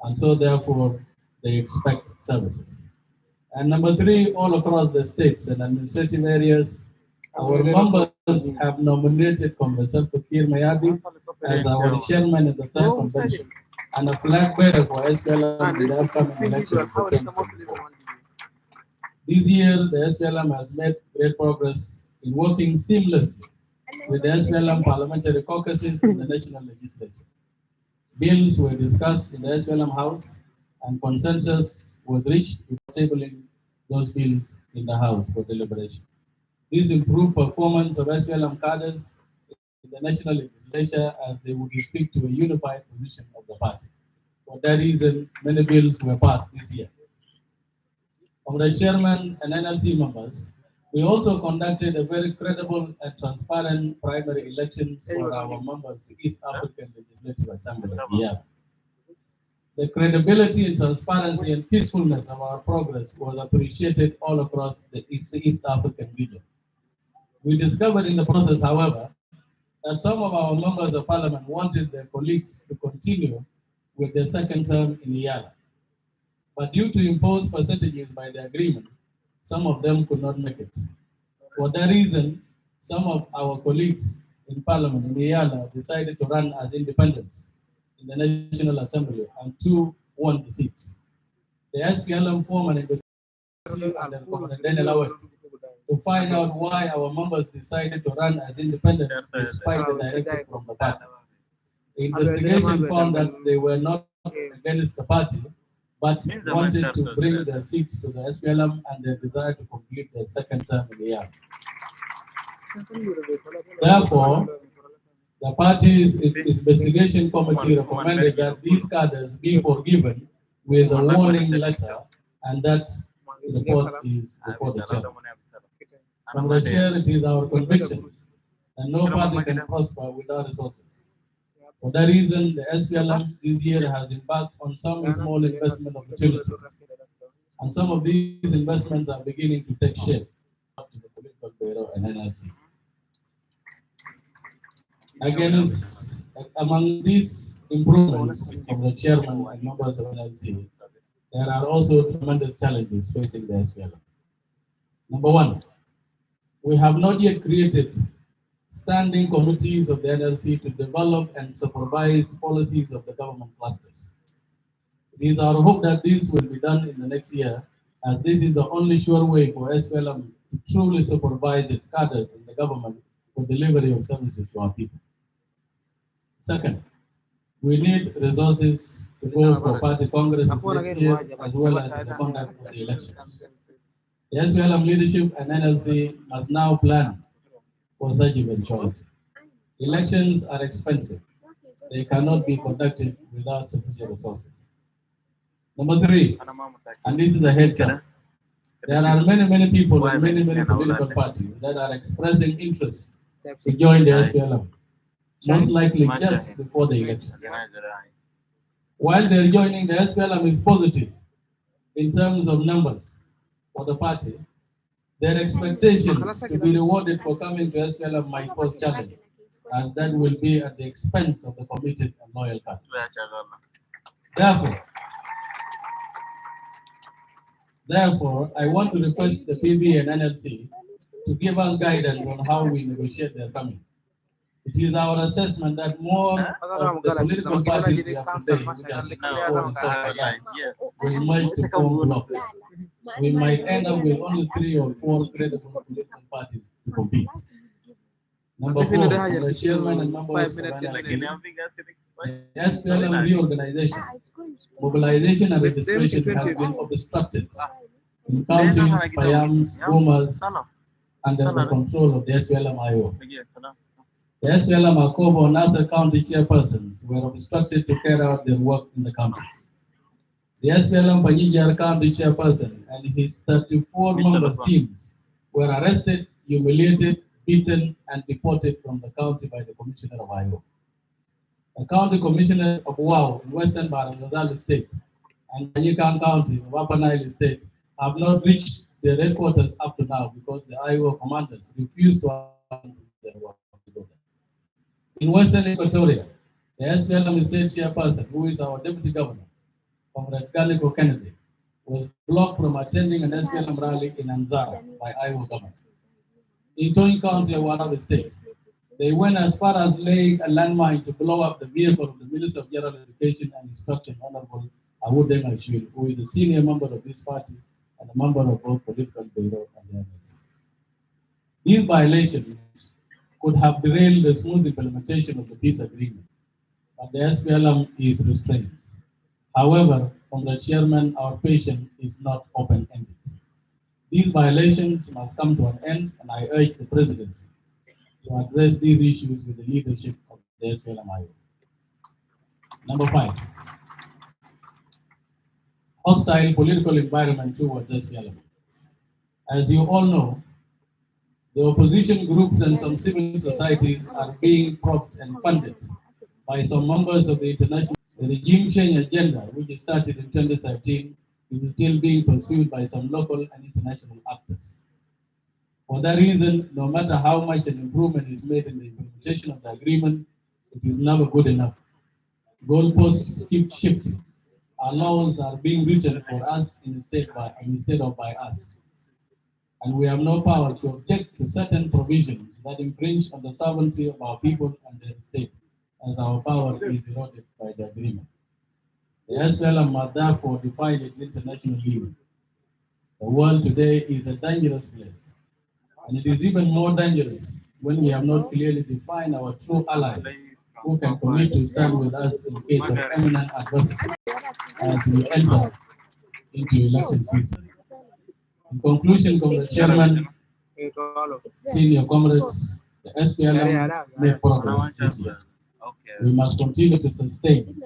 and so therefore they expect services. And number three, all across the states and administrative areas, our members have nominated Congressman Fakir Mayadi as our chairman in the third convention and a flag bearer for SPLM in the upcoming elections of 2024. This year, the SPLM has made great progress in working seamlessly with the SPLM parliamentary caucuses in the national legislature. Bills were discussed in the SPLM House and consensus was reached before tabling those bills in the House for deliberation. This improved performance of SPLM cadres in the national legislature as they would speak to a unified position of the party. For that reason, many bills were passed this year. Of the chairman and NLC members, we also conducted a very credible and transparent primary elections for our members to East African Legislative Assembly. Yeah. The credibility and transparency and peacefulness of our progress was appreciated all across the East African region. We discovered in the process, however, that some of our members of parliament wanted their colleagues to continue with their second term in Yala. But due to imposed percentages by the agreement, some of them could not make it. For that reason, some of our colleagues in parliament in Yala decided to run as independents in the National Assembly, and two won the seats. The SPLM formed an investigation under Comrade Daniel Awad to find out why our members decided to run as independents despite the directive from the party. The investigation found that they were not against the party, but wanted to bring their seats to the SPLM and their desire to complete their second term in the year. Therefore, the party's investigation committee recommended that these cadres be forgiven with a warning letter, and that report is before the chair. From the chair, it is our conviction that no party can prosper without resources. For that reason, the SPLM this year has embarked on some small investment opportunities, and some of these investments are beginning to take shape to the political bureau and NLC. Against, among these improvements from the chairman and members of NLC, there are also tremendous challenges facing the SPLM. Number one, we have not yet created standing committees of the NLC to develop and supervise policies of the government clusters. It is our hope that this will be done in the next year, as this is the only sure way for SPLM to truly supervise its cadres in the government for delivery of services to our people. Second, we need resources to go for party congresses next year, as well as the conduct of the elections. The SPLM leadership and NLC must now plan for such eventuality. Elections are expensive. They cannot be conducted without sufficient resources. Number three, and this is a heads up, there are many people and many political parties that are expressing interest to join the SPLM, most likely just before the election. While they're joining, the SPLM is positive in terms of numbers for the party. Their expectations to be rewarded for coming to SPLM might pose challenge, and that will be at the expense of the committed and loyal cadres. Therefore, I want to request the PV and NLC to give us guidance on how we negotiate their coming. It is our assessment that more of the political parties we have today, which are 64 and so forth, will merge to form blocks. We might end up with only 3 or 4 credible political parties to compete. Number 4, the chairman and members of NLC, the SPLM reorganization, mobilization and registration has been obstructed in counties, Payams, Bomas, under the control of the SPLM IO. The SPLM Akobo and Nasser county chairpersons were obstructed to carry out their work in the counties. The SPLM Panjijar county chairperson and his 34 member teams were arrested, humiliated, beaten, and deported from the county by the commissioner of IO. The county commissioners of Wau in Western Barangazal State and Panyikang County of Upper Nile State have not reached their headquarters up to now because the IO commanders refused to do their work. In Western Equatoria, the SPLM state chairperson, who is our deputy governor, Comrade Galiko Kennedy, was blocked from attending an SPLM rally in Anzara by Iowa government. In Tony County, Warabi State, they went as far as laying a landmine to blow up the vehicle of the Minister of General Education and Instruction, Honorable Awudeng Ashwin, who is a senior member of this party and a member of both political bureau and the MS. These violations could have derailed the smooth implementation of the peace agreement, but the SPLM is restrained. However, from the chairman, our patience is not open-ended. These violations must come to an end, and I urge the presidency to address these issues with the leadership of the SPLM-IO. Number 5, hostile political environment towards SPLM. As you all know, the opposition groups and some civil societies are being propped and funded by some members of the international. The regime change agenda, which started in 2013, is still being pursued by some local and international actors. For that reason, no matter how much an improvement is made in the implementation of the agreement, it is never good enough. Goalposts keep shifting. Our laws are being written for us instead of by us. And we have no power to object to certain provisions that infringe on the sovereignty of our people and their state, as our power is eroded by the agreement. The SPLM must therefore define its international limit. The world today is a dangerous place, and it is even more dangerous when we have not clearly defined our true allies who can commit to stand with us in case of imminent adversity as we enter into election season. In conclusion, Comrade Chairman, senior comrades, the SPLM made progress this year. We must continue to sustain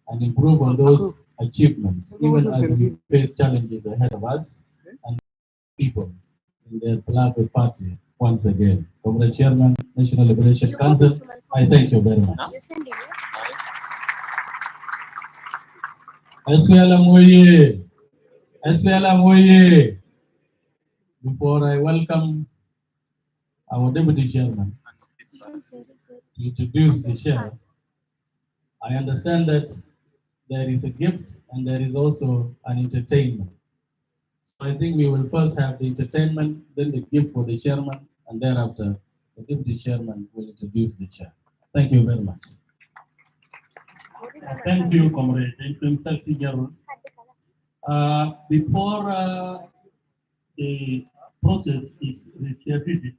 and improve on those achievements, even as we face challenges ahead of us and people in the beloved party once again. Comrade Chairman, National Liberation Council, I thank you very much. SPLM Oye! SPLM Oye! Before I welcome our Deputy Chairman to introduce the chair, I understand that there is a gift and there is also an entertainment. So I think we will first have the entertainment, then the gift for the chairman, and thereafter the deputy chairman will introduce the chair. Thank you very much. Thank you, Comrade. Thank you, Mr. General. Before the process is repeated,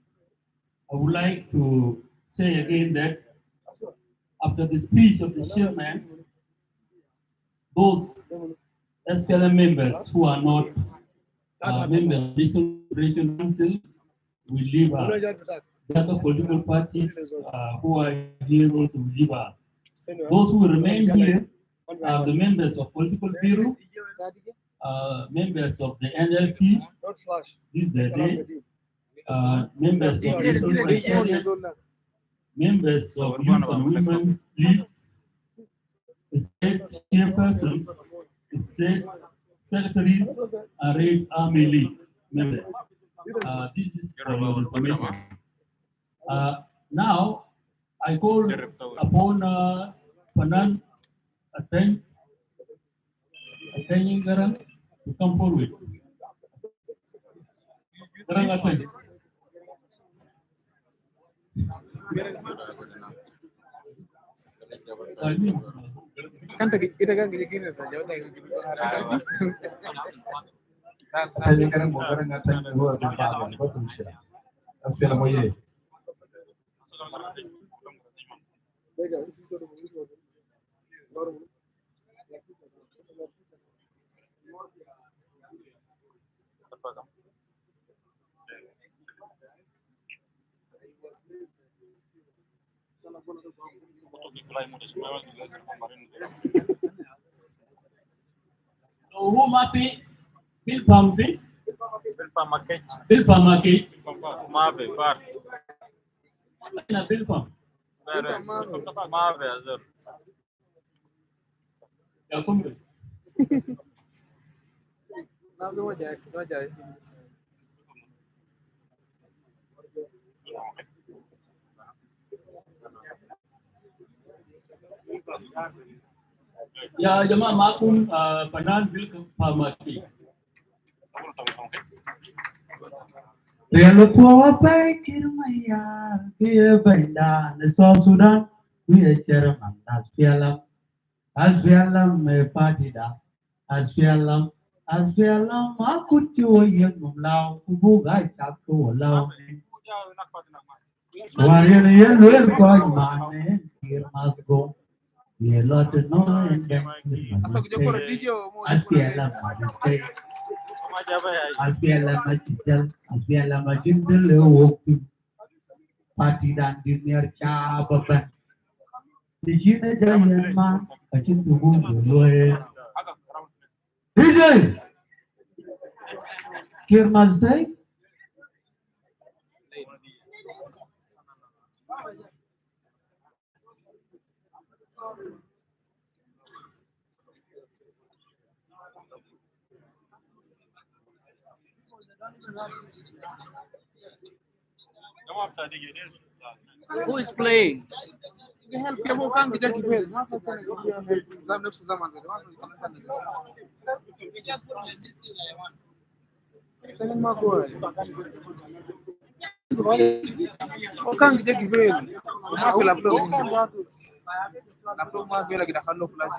I would like to say again that after the speech of the chairman, those SPLM members who are not members of the Regional Council will leave us. The other political parties who are here also will leave us. Those who remain here are the members of political bureau, members of the NLC, this is the day, members of the secretariat, members of youth and women leagues, state chairpersons, state secretaries, and Red Army League members. This is for your information. Now, I call upon Fanan Ateng Garang to come forward. Garang Ateng. Kan kita kan gini saja udah gitu. Sekarang mau garang ngatain dua tempat yang betul sih. Aspira moye. So who mapi Bill Pampi? Bill Pamaki. Mave, far. Na Bill Pam. Mave, azur. Ya kumbe. Langsung aja. Ya jama'a makun fanan bilkan famaki. Real power by Kirmaya, dear Benda, the South Sudan, we are chairman, as Fialam, me partida, as Fialam, I could you a young lao, who guy chapo lao. Warrior, yellow, call man, here must go. We lot to know and then Asa kuja kwa DJ mo as Fialam, as Fialam, as Fialam, as Fialam, party dan dinner cha baban di sini jayan ma kacin tubuh loe DJ Kirmas day Who is playing? help ya mo kan kita kibel. Maka kan dia help zam nafsu zaman zade. Tangan ma ko. O kan kita kibel. Hafi laptop. Laptop ma bela kita kallo flash.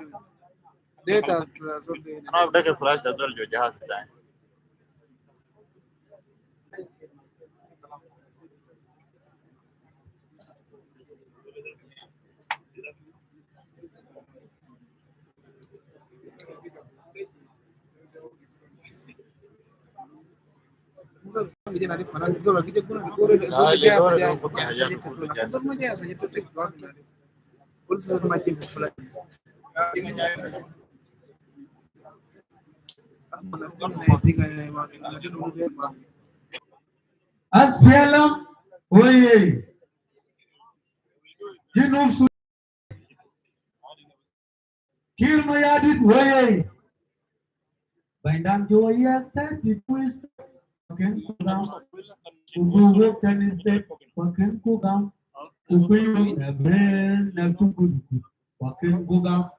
Data zote. انا بدك فلاش تزول جو جهاز بتاعي Kita nanti mana zola kita guna gore لا zola اللي dia دور saja. اللي بكون حاجات Zola dia saja tu tek gor. Ulus macam flash. asfialam oye jinum su kirmayadit oye bandang joya tadi twist pakai kurang kudu tenis dek pakai kurang kukuyu nabre nakuku pakai kurang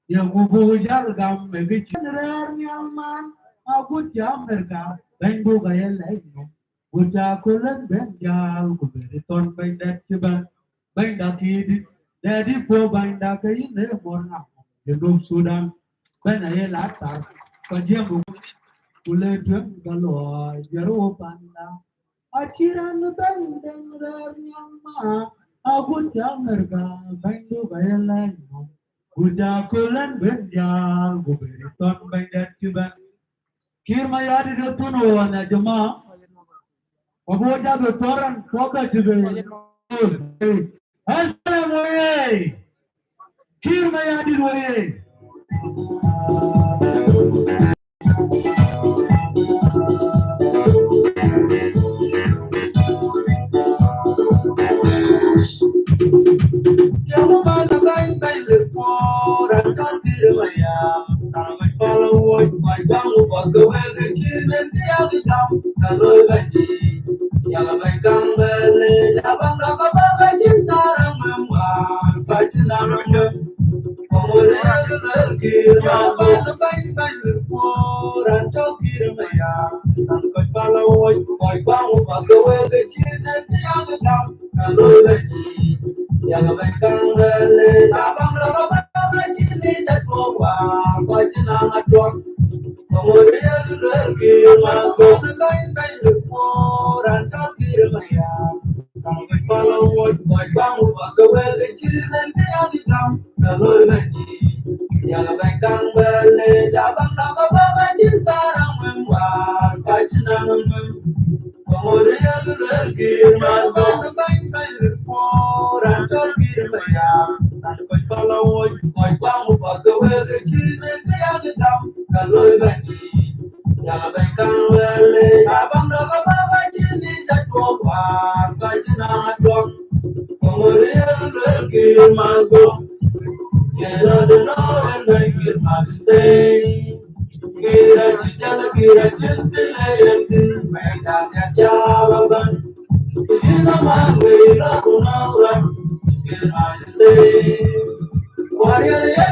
yang gugu jalgam megicin nyalman aku jamerga bendu gaya lagi Uja kulen benjal kuberiton bendak coba bendak kidi jadi po bendak ini morna hidup Sudan benaya latar kajian kule tuan kalau jero panda akhiran bendeng nyama aku jamerga bendu gaya lagi Uja kulen benjal kuberiton bendak coba kirma yadi dotuno wana jemaah Wabuja betoran koga juga. Asal wae. Kirma ya di wae. Yang mana bain bain lepor akan kirma ya. Kalau kalau wae wae bangu bagai wae cinen dia gedam kalau bayi. Yang baikang beli abang dapat bagai cinta ramah baca nama pemuda kirma bain bain lepor akan kirma ya. Kalau wae wae bangu bagai wae cinen dia gedam kalau bayi. Yang baikang beli abang dapat bagai cinta tua baca nama tua. Pemuda kirma bain bain lepor akan kirma ya. Kalau wae wae bangu bagai wae cinen dia gedam kalau bayi. Yang baikang beli abang dapat bagai cinta ramah baca nama pemuda kirma bain bain lepor akan kirma ya. Kalau wae bangu bagai wae cinen dia gedam kalau bayi. Yang baikang beli abang dapat bagai cinta tua baca nama tua. Pemuda kirma Kira dengar dan kira stay. Kira cinta kira cinta yang tin mereka jawaban. Kira manggil kunauran kira stay. Warrior ya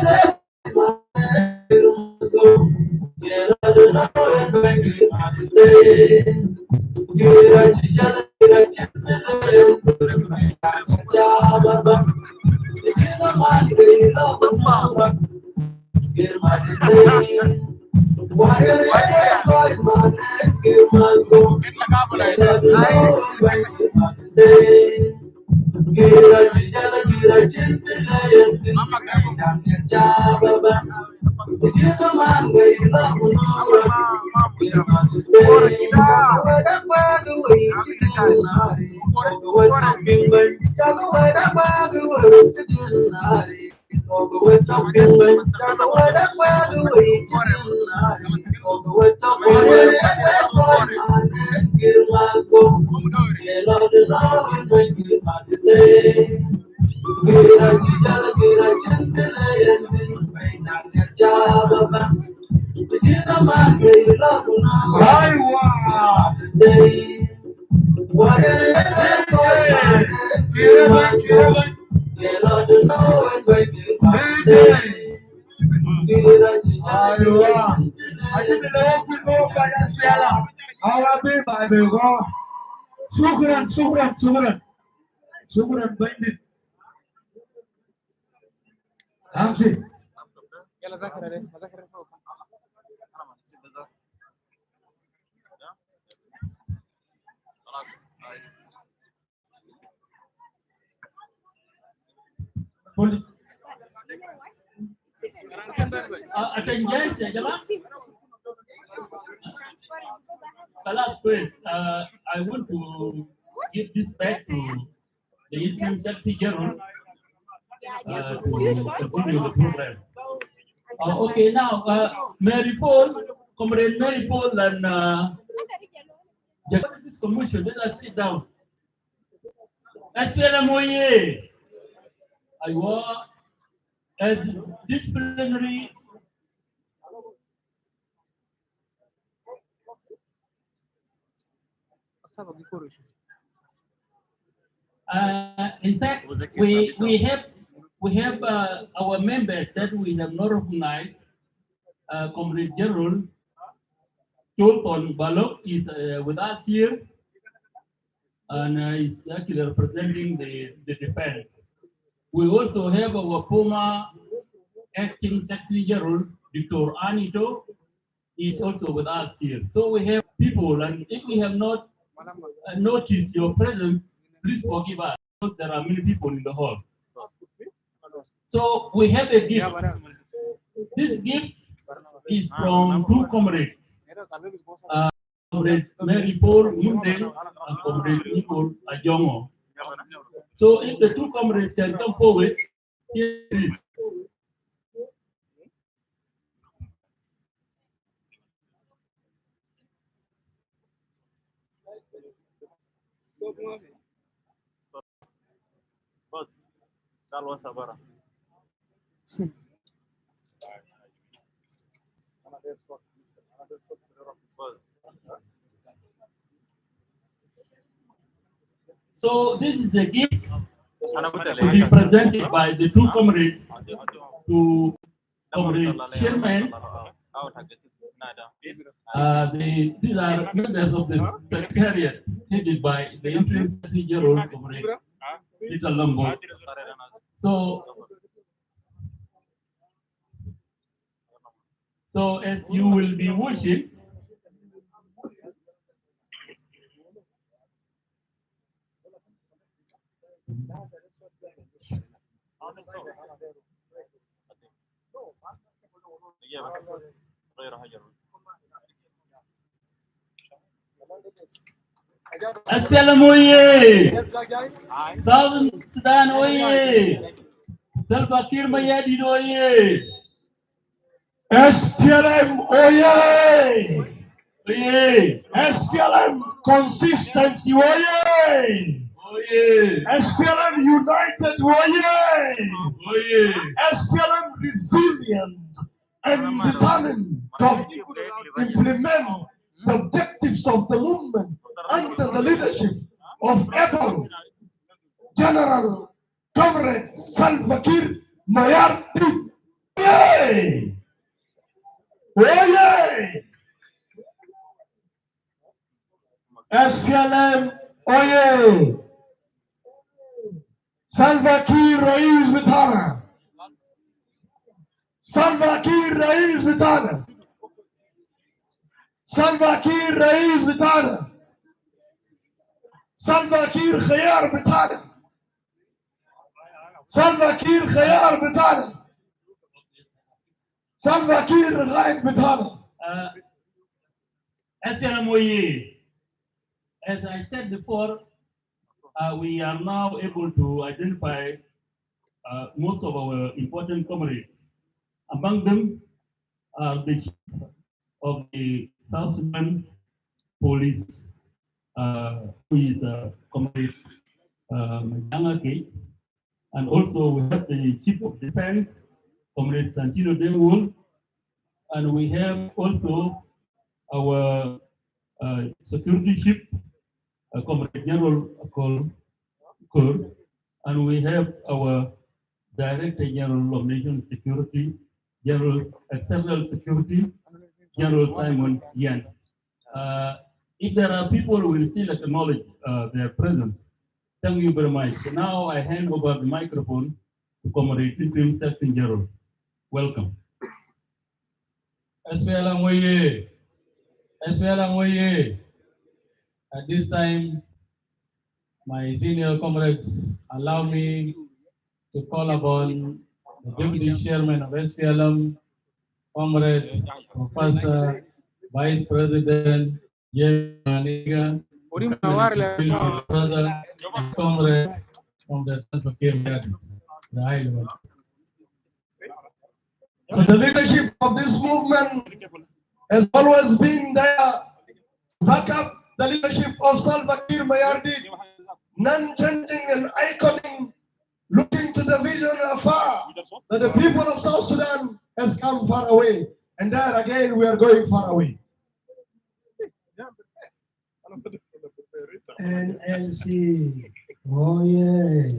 شكرا بندت امشي يلا ذاكر عليه ذاكر فوق. Attendees ya jemaah. The last quiz. I want to give this back to the interim secretary general to continue the program. Okay, now Mary Paul, Comrade Mary Paul, and this commission. Let us sit down. SPLMOye, I was as disciplinary. In fact, we have our members that we have not recognized. Comrade General Tolton Balok is with us here, and is actually representing the defense. We also have our former acting Secretary General, Dr. Anito, is also with us here. So we have people, and if we have not noticed your presence, please forgive us, because there are many people in the hall. So we have a gift. This gift is from two comrades, Comrade Mary Paul Mundel and Comrade Nicole Ajongo. So if the two comrades can come forward, here it is. So this is a gift to be presented by the two comrades to Comrade Chairman. These are members of the Secretariat headed by the interim Secretary General, Comrade Peter Lambo. So as you will be watching, Assalam oye! Southern Sudan oye! Salva Kiir Mayadid oye! SPLM oye! Oye! SPLM consistency oye! Oye! SPLM united oye! Oye! SPLM resilient and determined to implement the objectives of the movement under the leadership of able General Comrade Salva Kiir Mayardit. Oye! Oye! SPLM oye! Salva Kiir Rais Bitana! Salva Kiir Rais Bitana! Salva Kiir Rais Bitana! Salva Kiir Khayar Bitana! Salva Kiir Khayar Bitana! Salva Kiir Ghaib Bitana! SLMOE, as I said before, we are now able to identify most of our important comrades. Among them are the chief of the South Sudan Police, who is Comrade Mayangake, and also we have the Chief of Defense, Comrade Santino Demwool, and we have also our security chief, Comrade General Kur, and we have our Director General of National Security, General External Security, General Simon Yan. If there are people who will still acknowledge their presence, thank you very much. So now I hand over the microphone to Comrade Interim Secretary General. Welcome. SPLM oye! SPLM oye! At this time, my senior comrades allow me to call upon the Deputy Chairman of SPLM, Comrade Professor Vice President James Maniga, brother, comrade from the Central Cape, the high level. The leadership of this movement has always been there to back up the leadership of Salva Kiir Mayardit, non-changing and iconing, looking to the vision afar, that the people of South Sudan has come far away. And there again, we are going far away. NLC, oh yeah.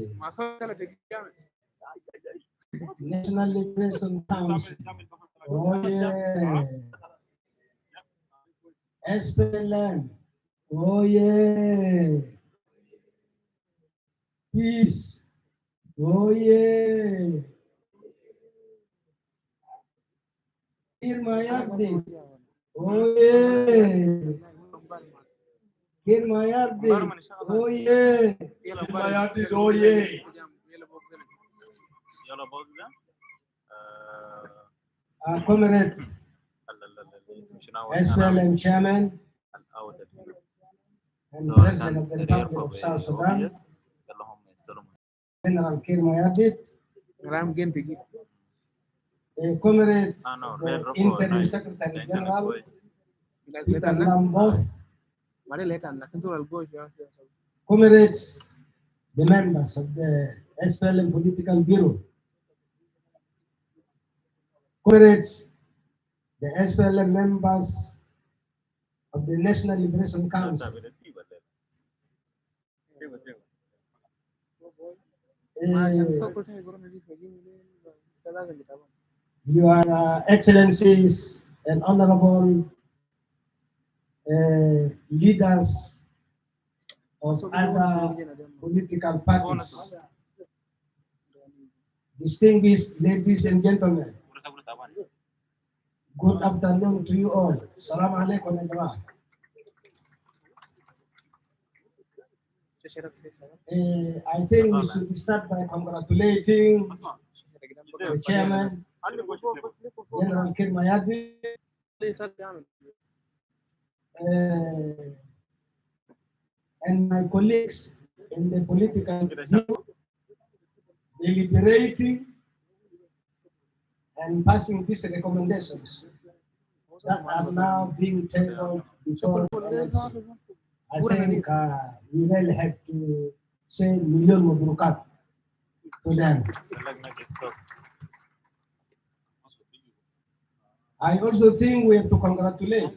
National Liberation Council, oh yeah. SPLM, oh yeah. Peace, oh yeah. Kiir Mayardit, oh yeah. Kiir Mayardit, oh yeah. Kiir Mayardit, oh yeah. يلا بوز ده Comrade SPLM Chairman and President of the Republic of South Sudan, General Kiir Mayardit, Comrade the Interim Secretary General, Peter Lamboth, comrades, the members of the SPLM Political Bureau, comrades, the SPLM members of the National Liberation Council, Your Excellencies and Honorable leaders of other political parties, distinguished ladies and gentlemen, good afternoon to you all. Salam alaikum, ya jama'ah. I think we should start by congratulating the chairman, General Kiir Mayardit, and my colleagues in the political group, deliberating and passing these recommendations that are now being tabled before us. I think we really have to say million mabrukat to them. I also think we have to congratulate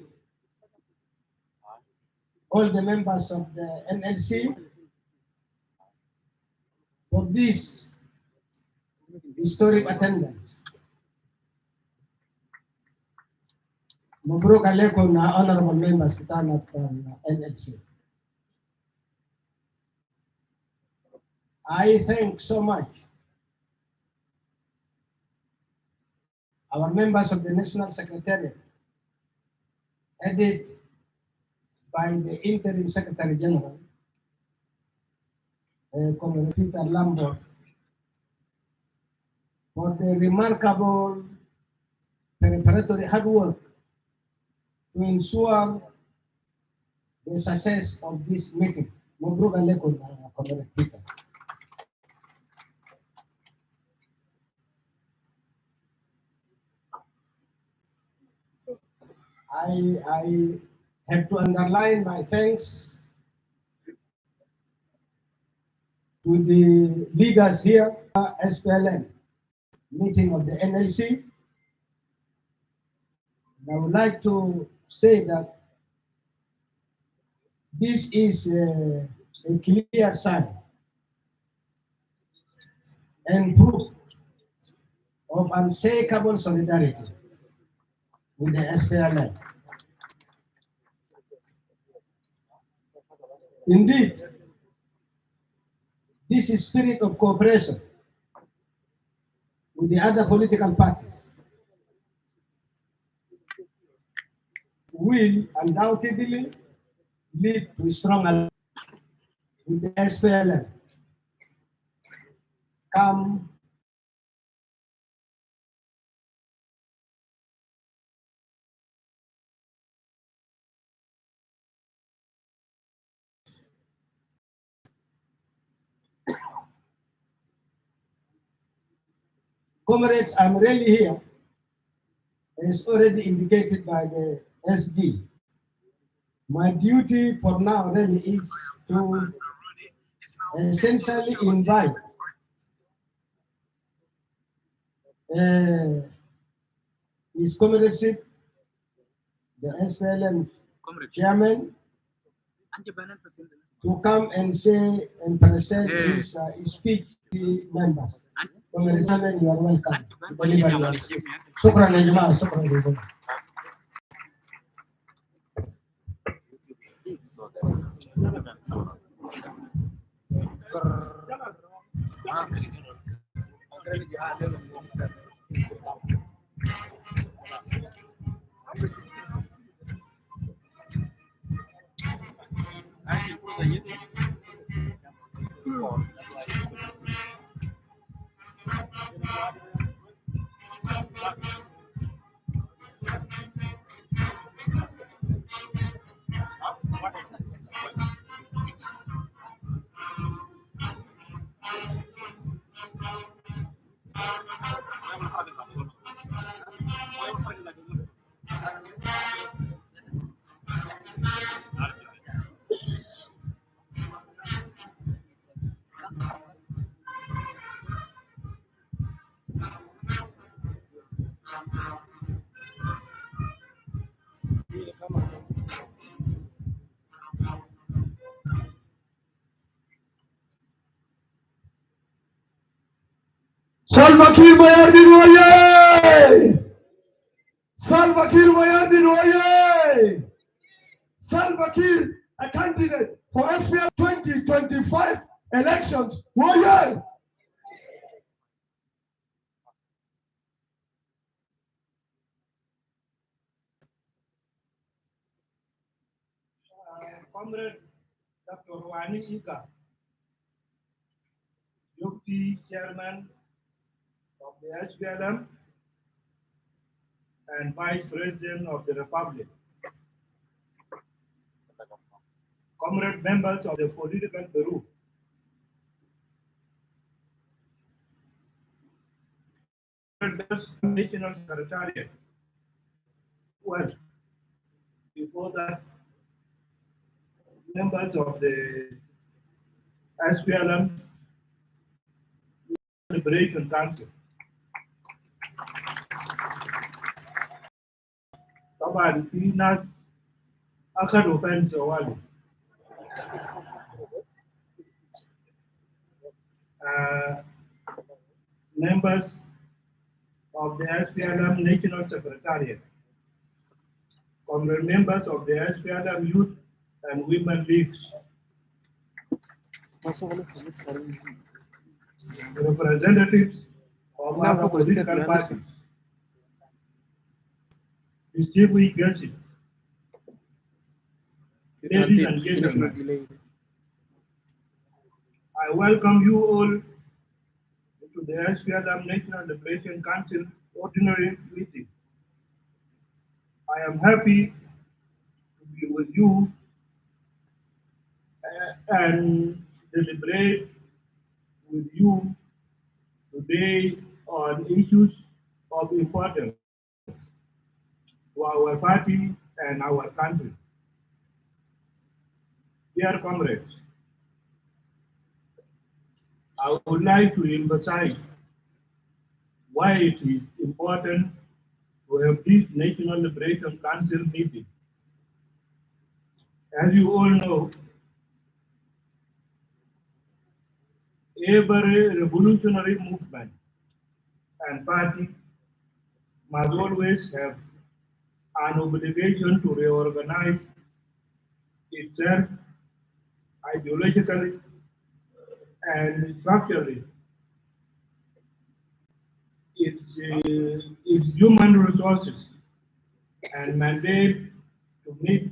all the members of the NLC for this historic attendance. Mabruk alaikum na honorable members of the NLC. I thank so much our members of the National Secretariat, headed by the Interim Secretary General, Comrade Peter Lambert, for the remarkable preparatory hard work to ensure the success of this meeting. Mabruk alaikum, Comrade Peter. I have to underline my thanks to the leaders here, SPLM, meeting of the NLC. I would like to say that this is a clear sign and proof of unshakable solidarity with the SPLM. Indeed, this spirit of cooperation with the other political parties will undoubtedly lead to strong alliance with the SPLM. Come comrades, I'm really here, as already indicated by the SD. My duty for now really is to essentially invite His Comradeship, the SPLM chairman, to come and say and present his speech to members. Comrade Chairman, you are welcome to deliver your speech. Shukran ya jamaa, shukran ya jamaa. Salva Kiir Mayardin oye! Salva Kiir Mayardin oye! Salva Kiir, a candidate for SPL 2025 elections. Oye! Comrade Dr. Wani Ika, Deputy Chairman of the SPLM and Vice President of the Republic. Comrade members of the political bureau. National Secretariat. Well, before that, members of the SPLM Liberation Council. طبعا في ناس أخذوا فين سوالي. Members of the SPLM National Secretariat, members of the SPLM Youth and Women Leagues, representatives of other political parties, distinguished guests, ladies and gentlemen, I welcome you all to the SPLM National Liberation Council Ordinary Meeting. I am happy to be with you and deliberate with you today on issues of importance to our party and our country. Dear comrades, I would like to emphasize why it is important to have this National Liberation Council meeting. As you all know, every revolutionary movement and party must always have an obligation to reorganize itself ideologically and structurally. Its human resources and mandate to meet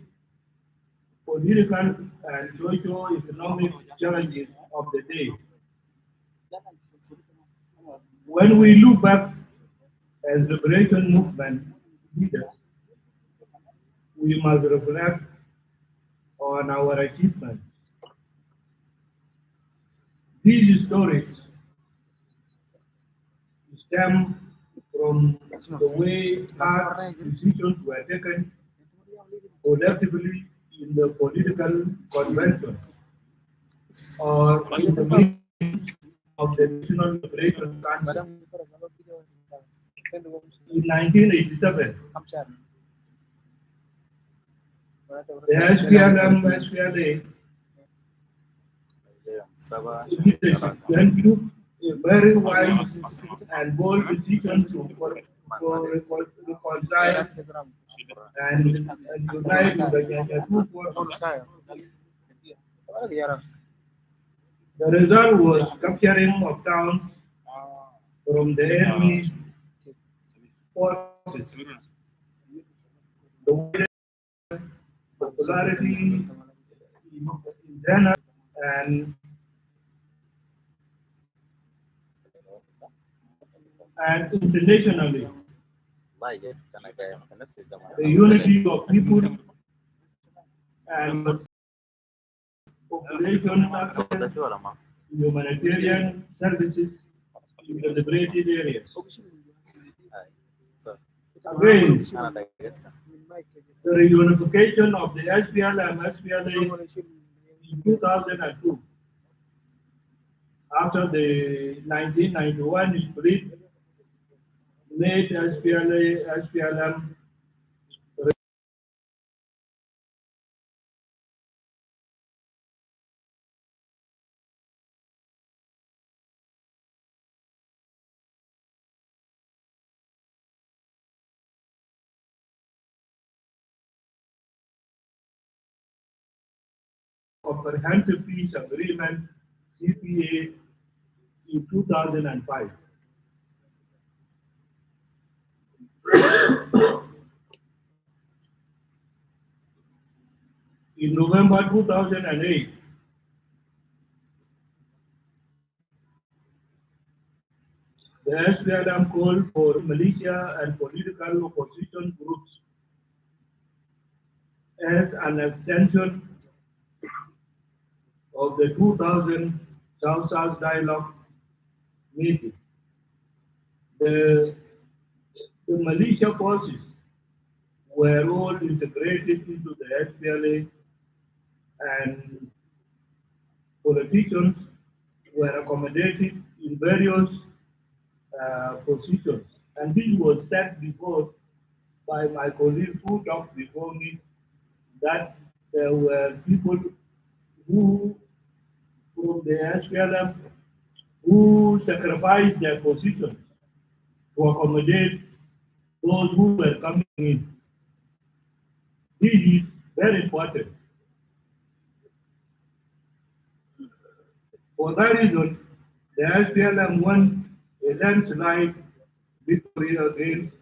political and socio-economic challenges of the day. When we look back as liberation movement leaders, we must reflect on our achievements. These stories stem from the way hard decisions were taken collectively in the political convention or in the meeting of the National Liberation Council. In 1987, the SPLA leadership then took a very wise and bold decision to reconcile and unite the two forces. The result was capturing of towns from the enemy forces. The popularity in general and internationally. The unity of people and population access to humanitarian services in the liberated areas. Again, the reunification of the SPLM SPLA in 2002 after the 1991 split made SPLM Comprehensive Peace Agreement CPA in 2005. In November 2008, the SPLM called for militia and political opposition groups as an extension of the 2000 South-South Dialogue meeting. The militia forces were all integrated into the SPLA and politicians were accommodated in various positions. And this was said before by my colleagues who talked before me that there were people who, from the SPLM, who sacrificed their positions to accommodate those who were coming in. This is very important. For that reason, The SPLM won a landslide victory against